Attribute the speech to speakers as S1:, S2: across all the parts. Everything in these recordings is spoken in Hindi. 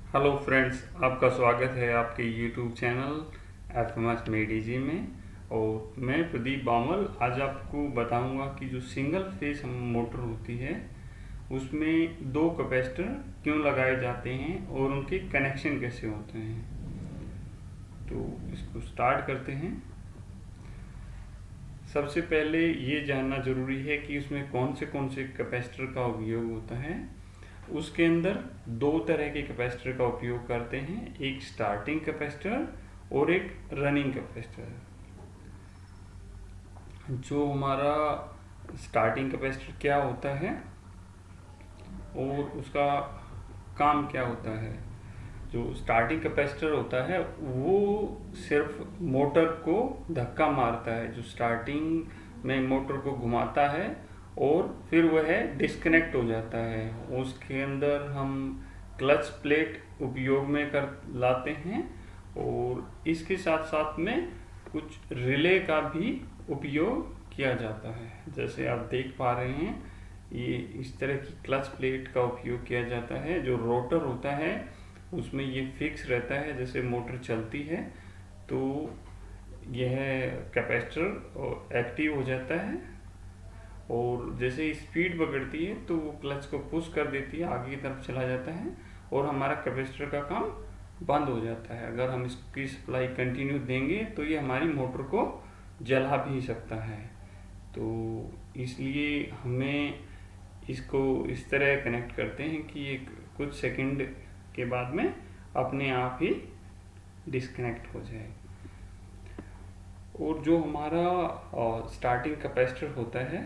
S1: हेलो फ्रेंड्स, आपका स्वागत है आपके यूट्यूब चैनल एफएमएस मेडीजी में। और मैं प्रदीप बामल आज आपको बताऊंगा कि जो सिंगल फेस मोटर होती है उसमें दो कैपेसिटर क्यों लगाए जाते हैं और उनके कनेक्शन कैसे होते हैं। तो इसको स्टार्ट करते हैं। सबसे पहले ये जानना ज़रूरी है कि उसमें कौन से कैपेसिटर का उपयोग होता है। उसके अंदर दो तरह के कैपेसिटर का उपयोग करते हैं, एक स्टार्टिंग कैपेसिटर और एक रनिंग कैपेसिटर। जो हमारा स्टार्टिंग कैपेसिटर क्या होता है और उसका काम क्या होता है। जो स्टार्टिंग कैपेसिटर होता है वो सिर्फ मोटर को धक्का मारता है, जो स्टार्टिंग में मोटर को घुमाता है और फिर वह डिस्कनेक्ट हो जाता है। उसके अंदर हम क्लच प्लेट उपयोग में कर लाते हैं और इसके साथ साथ में कुछ रिले का भी उपयोग किया जाता है। जैसे आप देख पा रहे हैं, ये इस तरह की क्लच प्लेट का उपयोग किया जाता है। जो रोटर होता है उसमें ये फिक्स रहता है, जैसे मोटर चलती है तो यह कैपेसिटर एक्टिव हो जाता है और जैसे स्पीड पकड़ती है तो वो क्लच को पुश कर देती है, आगे की तरफ चला जाता है और हमारा कैपेसिटर का काम बंद हो जाता है। अगर हम इसकी सप्लाई कंटिन्यू देंगे तो ये हमारी मोटर को जला भी सकता है। तो इसलिए हमें इसको इस तरह कनेक्ट करते हैं कि ये कुछ सेकंड के बाद में अपने आप ही डिस्कनेक्ट हो जाए। और जो हमारा स्टार्टिंग कैपेसिटर होता है,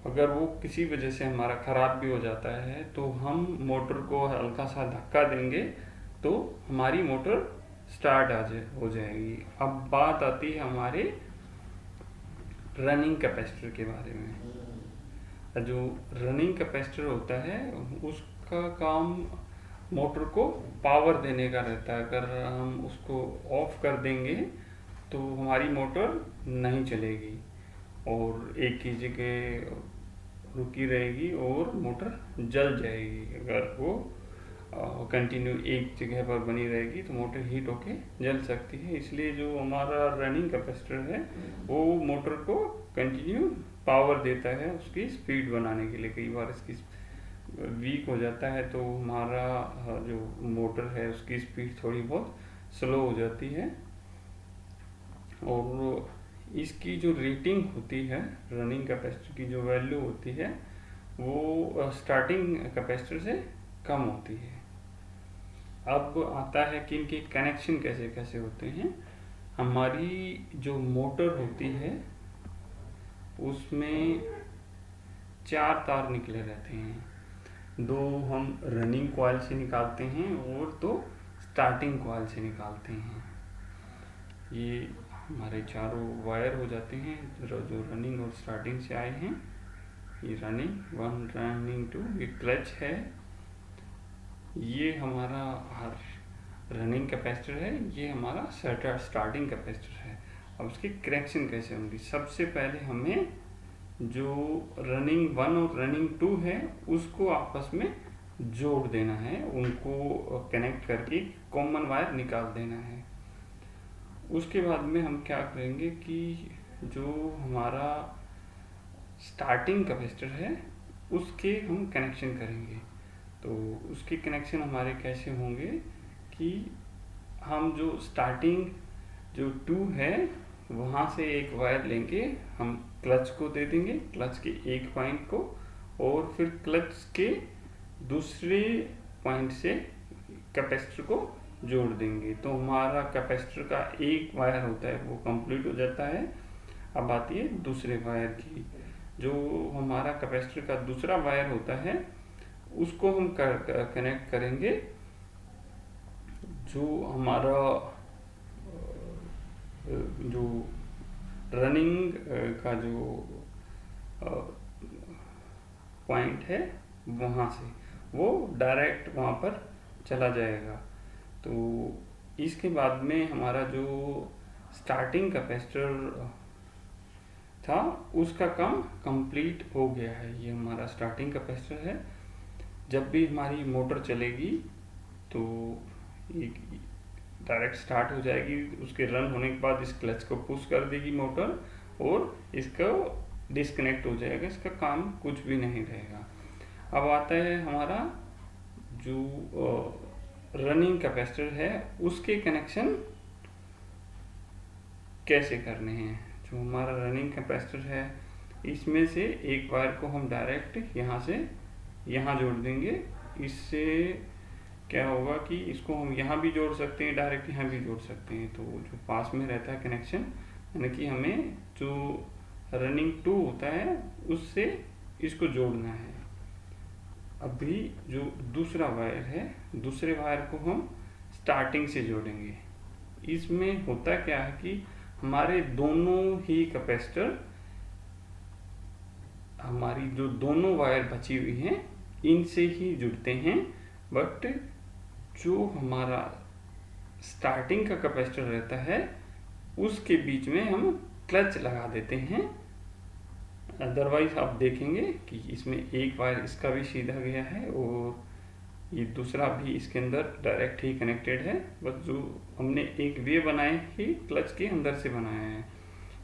S1: अगर वो किसी वजह से हमारा ख़राब भी हो जाता है तो हम मोटर को हल्का सा धक्का देंगे तो हमारी मोटर स्टार्ट हो जाएगी। अब बात आती है हमारे रनिंग कैपेसिटर के बारे में। जो रनिंग कैपेसिटर होता है उसका काम मोटर को पावर देने का रहता है। अगर हम उसको ऑफ कर देंगे तो हमारी मोटर नहीं चलेगी और एक ही जगह रुकी रहेगी और मोटर जल जाएगी। अगर वो कंटिन्यू एक जगह पर बनी रहेगी तो मोटर हीट होके जल सकती है। इसलिए जो हमारा रनिंग कैपेसिटर है वो मोटर को कंटिन्यू पावर देता है उसकी स्पीड बनाने के लिए। कई बार इसकी वीक हो जाता है तो हमारा जो मोटर है उसकी स्पीड थोड़ी बहुत स्लो हो जाती है। और इसकी जो रेटिंग होती है रनिंग कैपेसिटर की, जो वैल्यू होती है वो स्टार्टिंग कैपेसिटर से कम होती है। अब आता है कि इनके कनेक्शन कैसे कैसे होते हैं। हमारी जो मोटर होती है उसमें चार तार निकले रहते हैं। दो हम रनिंग कॉइल से निकालते हैं और दो स्टार्टिंग कॉइल से निकालते हैं। ये हमारे चारों वायर हो जाते हैं जो रनिंग और स्टार्टिंग से आए हैं। ये रनिंग 1, रनिंग 2, ये क्लच है। ये हमारा रनिंग कैपेसिटर है, ये हमारा स्टार्टिंग कैपेसिटर है। अब उसकी कनेक्शन कैसे होंगी। सबसे पहले हमें जो रनिंग 1 और रनिंग 2 है उसको आपस में जोड़ देना है, उनको कनेक्ट करके कॉमन वायर निकाल देना है। उसके बाद में हम क्या करेंगे कि जो हमारा स्टार्टिंग कैपेसिटर है उसके हम कनेक्शन करेंगे। तो उसके कनेक्शन हमारे कैसे होंगे कि हम जो स्टार्टिंग जो 2 है वहाँ से एक वायर लेंगे, हम क्लच को दे देंगे, क्लच के एक पॉइंट को, और फिर क्लच के दूसरे पॉइंट से कैपेसिटर को जोड़ देंगे। तो हमारा कैपेसिटर का एक वायर होता है वो कंप्लीट हो जाता है। अब आती है दूसरे वायर की। जो हमारा कैपेसिटर का दूसरा वायर होता है उसको हम कनेक्ट करेंगे जो हमारा जो रनिंग का जो पॉइंट है वहाँ से वो डायरेक्ट वहाँ पर चला जाएगा। तो इसके बाद में हमारा जो स्टार्टिंग कैपेसिटर था उसका काम कंप्लीट हो गया है। ये हमारा स्टार्टिंग कैपेसिटर है। जब भी हमारी मोटर चलेगी तो एक डायरेक्ट स्टार्ट हो जाएगी। उसके रन होने के बाद इस क्लच को पुश कर देगी मोटर और इसको डिस्कनेक्ट हो जाएगा, इसका काम कुछ भी नहीं रहेगा। अब आता है हमारा जो रनिंग कैपेसिटर है उसके कनेक्शन कैसे करने हैं। जो हमारा रनिंग कैपेसिटर है इसमें से एक वायर को हम डायरेक्ट यहाँ से यहाँ जोड़ देंगे। इससे क्या होगा कि इसको हम यहाँ भी जोड़ सकते हैं, डायरेक्ट यहाँ भी जोड़ सकते हैं। तो जो पास में रहता है कनेक्शन, यानी कि हमें जो रनिंग 2 होता है उससे इसको जोड़ना है। अभी जो दूसरा वायर है, दूसरे वायर को हम स्टार्टिंग से जोड़ेंगे। इसमें होता क्या है कि हमारे दोनों ही कैपेसिटर, हमारी जो दोनों वायर बची हुई हैं इनसे ही जुड़ते हैं, बट जो हमारा स्टार्टिंग का कैपेसिटर रहता है उसके बीच में हम क्लच लगा देते हैं। अदरवाइज आप देखेंगे कि इसमें एक वायर इसका भी सीधा गया है और ये दूसरा भी इसके अंदर डायरेक्ट ही कनेक्टेड है। बस जो हमने एक वे बनाए ही क्लच के अंदर से बनाया है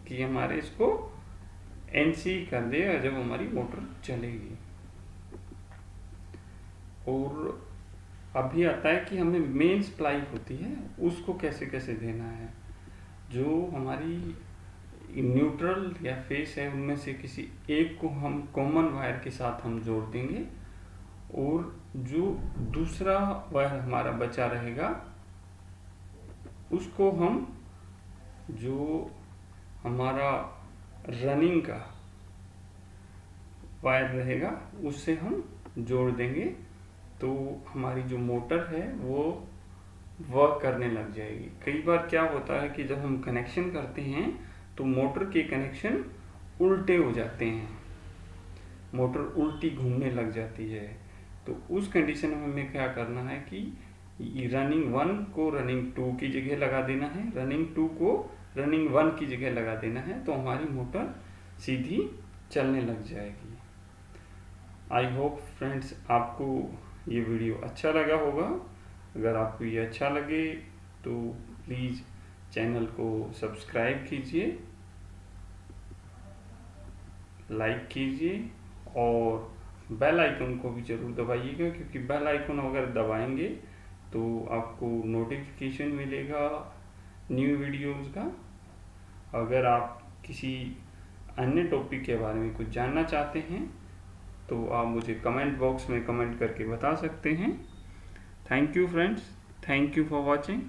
S1: कि हमारे इसको एनसी कर देगा जब हमारी मोटर चलेगी। और अभी आता है कि हमें मेन सप्लाई होती है उसको कैसे कैसे देना है। जो हमारी न्यूट्रल या फेस है उनमें से किसी एक को हम कॉमन वायर के साथ हम जोड़ देंगे और जो दूसरा वायर हमारा बचा रहेगा उसको हम जो हमारा रनिंग का वायर रहेगा उससे हम जोड़ देंगे। तो हमारी जो मोटर है वो वर्क करने लग जाएगी। कई बार क्या होता है कि जब हम कनेक्शन करते हैं तो मोटर के कनेक्शन उल्टे हो जाते हैं, मोटर उल्टी घूमने लग जाती है। तो उस कंडीशन में हमें क्या करना है कि रनिंग 1 को रनिंग 2 की जगह लगा देना है, रनिंग 2 को रनिंग 1 की जगह लगा देना है, तो हमारी मोटर सीधी चलने लग जाएगी। आई होप फ्रेंड्स आपको ये वीडियो अच्छा लगा होगा। अगर आपको ये अच्छा लगे तो प्लीज़ चैनल को सब्सक्राइब कीजिए, लाइक कीजिए और बेल आइकन को भी ज़रूर दबाइएगा, क्योंकि बेल आइकन अगर दबाएंगे तो आपको नोटिफिकेशन मिलेगा न्यू वीडियोस का। अगर आप किसी अन्य टॉपिक के बारे में कुछ जानना चाहते हैं तो आप मुझे कमेंट बॉक्स में कमेंट करके बता सकते हैं। Thank you friends, thank you for watching.